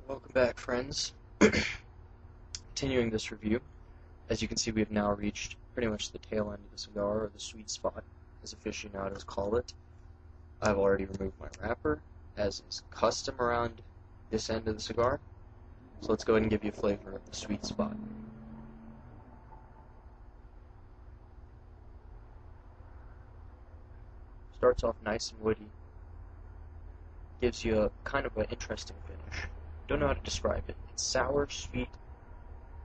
Welcome back, friends. Continuing this review, as you can see, we have now reached pretty much the tail end of the cigar, or the sweet spot, as aficionados call it. I've already removed my wrapper, as is custom around this end of the cigar. So let's go ahead and give you a flavor of the sweet spot. Starts off nice and woody. Gives you a kind of an interesting finish. Don't know how to describe it. It's sour, sweet,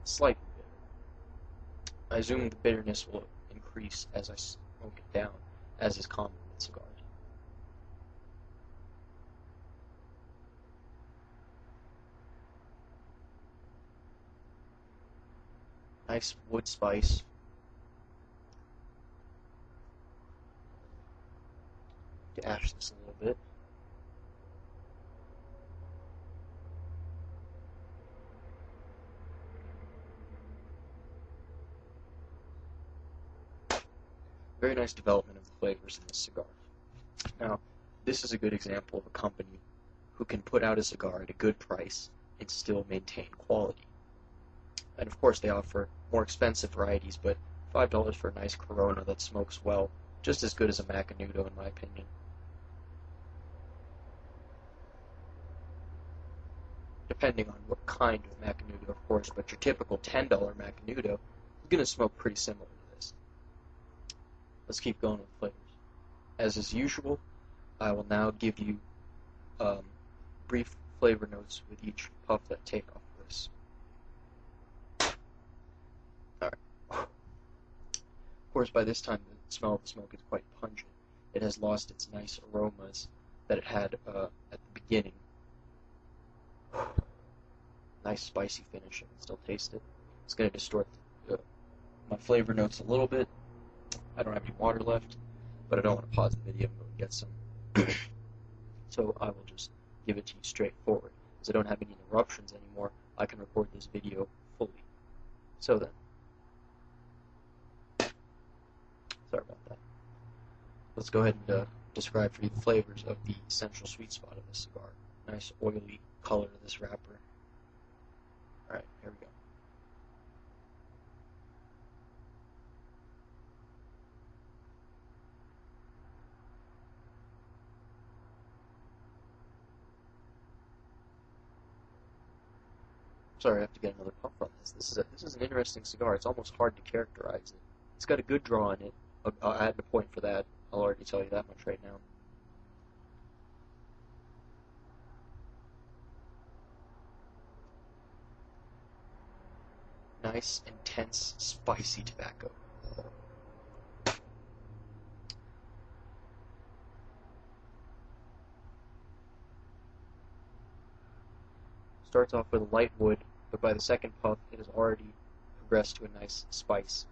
slightly bitter. I assume the bitterness will increase as I smoke it down, as is common with cigars. Nice wood spice. Ash this a little bit. Very nice development of the flavors in this cigar. Now, this is a good example of a company who can put out a cigar at a good price and still maintain quality. And of course they offer more expensive varieties, but $5 for a nice Corona that smokes well, just as good as a Macanudo in my opinion. Depending on what kind of Macanudo, of course, but your typical $10 Macanudo is going to smoke pretty similar to this. Let's keep going with flavors. As is usual, I will now give you brief flavor notes with each puff that I take off of this. Alright. Of course, by this time, the smell of the smoke is quite pungent. It has lost its nice aromas that it had at the beginning. Nice spicy finish. I can still taste it. It's going to distort my flavor notes a little bit. I don't have any water left, but I don't want to pause the video and go and get some. So I will just give it to you straightforward. As I don't have any interruptions anymore, I can record this video fully. So then, sorry about that. Let's go ahead and describe for you the flavors of the essential sweet spot of this cigar. Nice oily color of this wrapper. Alright, here we go. Sorry, I have to get another puff on this. This is an interesting cigar. It's almost hard to characterize it. It's got a good draw in it. I had to point for that. I'll already tell you that much right now. Nice, intense, spicy tobacco. Starts off with a light wood, but by the second puff, it has already progressed to a nice spice.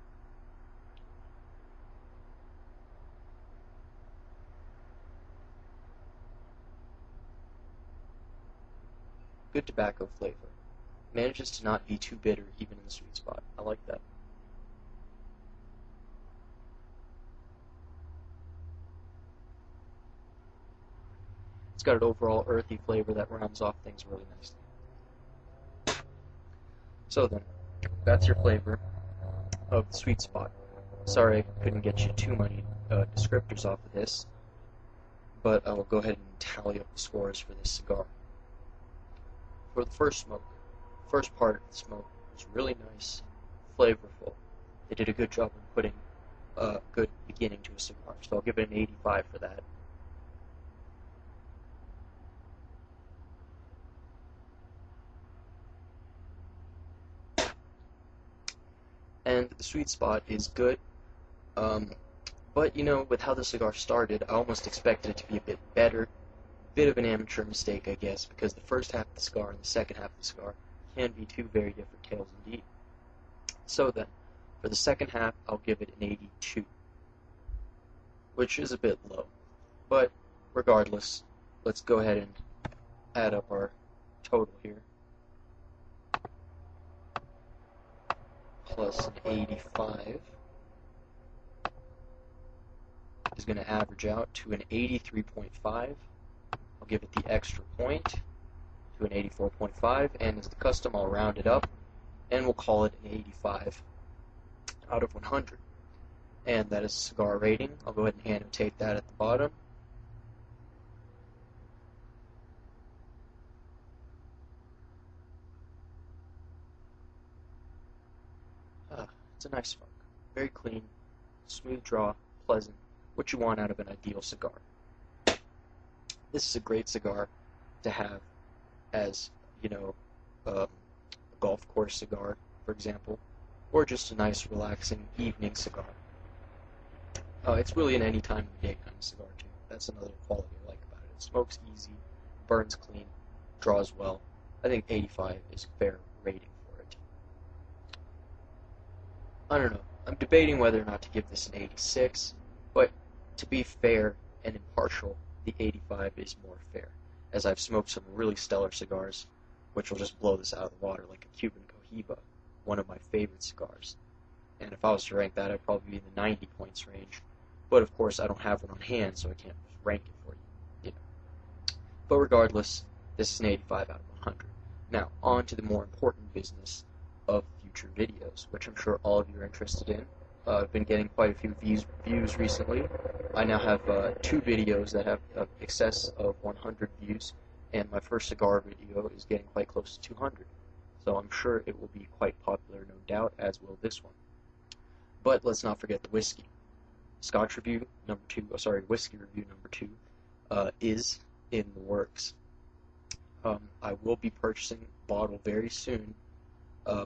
Good tobacco flavor. Manages to not be too bitter even in the sweet spot. I like that. It's got an overall earthy flavor that rounds off things really nicely. So then, that's your flavor of the sweet spot. Sorry I couldn't get you too many descriptors off of this, but I will go ahead and tally up the scores for this cigar. For the first smoke, first part of the smoke was really nice, flavorful. They did a good job in putting a good beginning to a cigar, so I'll give it an 85 for that. And the sweet spot is good, but you know, with how the cigar started, I almost expected it to be a bit better. Bit of an amateur mistake, I guess, because the first half of the cigar and the second half of the cigar can be two very different tales indeed. So then, for the second half, I'll give it an 82, which is a bit low. But regardless, let's go ahead and add up our total here. Plus an 85 is going to average out to an 83.5. I'll give it the extra point to to an 84.5, and as the custom, I'll round it up, and we'll call it an 85 out of 100. And that is a cigar rating. I'll go ahead and annotate that at the bottom. It's a nice smoke. Very clean, smooth draw, pleasant, what you want out of an ideal cigar. This is a great cigar to have as, a golf course cigar, for example, or just a nice, relaxing evening cigar. It's really an any time of day kind of cigar, too. That's another quality I like about it. It smokes easy, burns clean, draws well. I think 85 is a fair rating for it. I don't know. I'm debating whether or not to give this an 86, but to be fair and impartial, the 85 is more fair, as I've smoked some really stellar cigars, which will just blow this out of the water, like a Cuban Cohiba, one of my favorite cigars. And if I was to rank that, I'd probably be in the 90 points range. But of course, I don't have one on hand, so I can't rank it for you. But regardless, this is an 85 out of 100. Now, on to the more important business of future videos, which I'm sure all of you are interested in. I've been getting quite a few views recently. I now have 2 videos that have excess of 100 views, and my first cigar video is getting quite close to 200. So I'm sure it will be quite popular, no doubt, as will this one. But let's not forget the whiskey. Scotch review number 2, whiskey review number 2 is in the works. I will be purchasing a bottle very soon,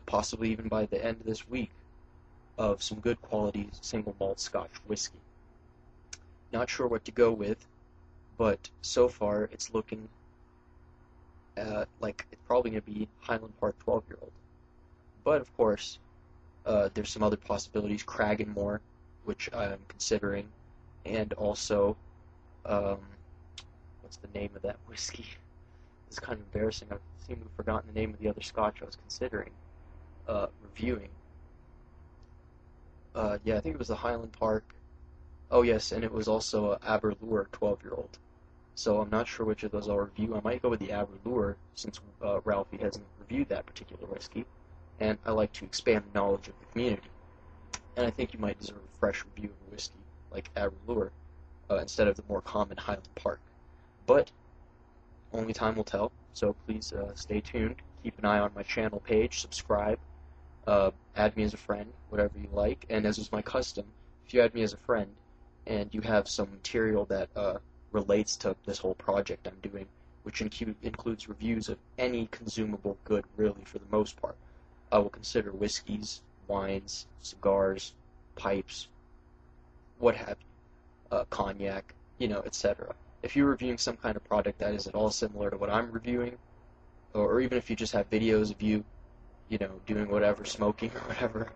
possibly even by the end of this week, of some good quality single malt Scotch whiskey. Not sure what to go with, but so far it's looking like it's probably going to be Highland Park 12-year-old. But of course, there's some other possibilities, Cragganmore, which I'm considering, and also, what's the name of that whiskey? It's kind of embarrassing. I seem to have forgotten the name of the other Scotch I was considering reviewing. Yeah, I think it was the Highland Park. Oh yes, and it was also Aberlour 12-year-old. So I'm not sure which of those I'll review. I might go with the Aberlour, since Ralphie hasn't reviewed that particular whiskey, and I like to expand the knowledge of the community. And I think you might deserve a fresh review of a whiskey like Aberlour instead of the more common Highland Park. But only time will tell, so please stay tuned. Keep an eye on my channel page, subscribe, add me as a friend, whatever you like. And as is my custom, if you add me as a friend and you have some material that relates to this whole project I'm doing, which includes reviews of any consumable good, really, for the most part, I will consider whiskeys, wines, cigars, pipes, what have you, cognac, etc. If you're reviewing some kind of product that is at all similar to what I'm reviewing, or even if you just have videos of you, doing whatever, smoking or whatever,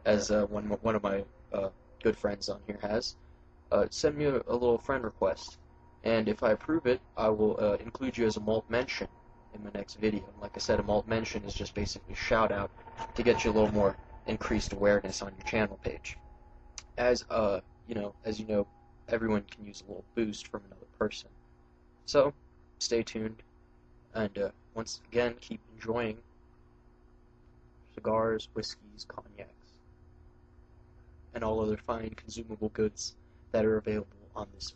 as one of my good friends on here has, send me a little friend request, and if I approve it, I will include you as a malt mention in my next video. Like I said, a malt mention is just basically a shout out to get you a little more increased awareness on your channel page. As you know, everyone can use a little boost from another person. So, stay tuned, and once again, keep enjoying cigars, whiskeys, cognacs, and all other fine consumable goods that are available on this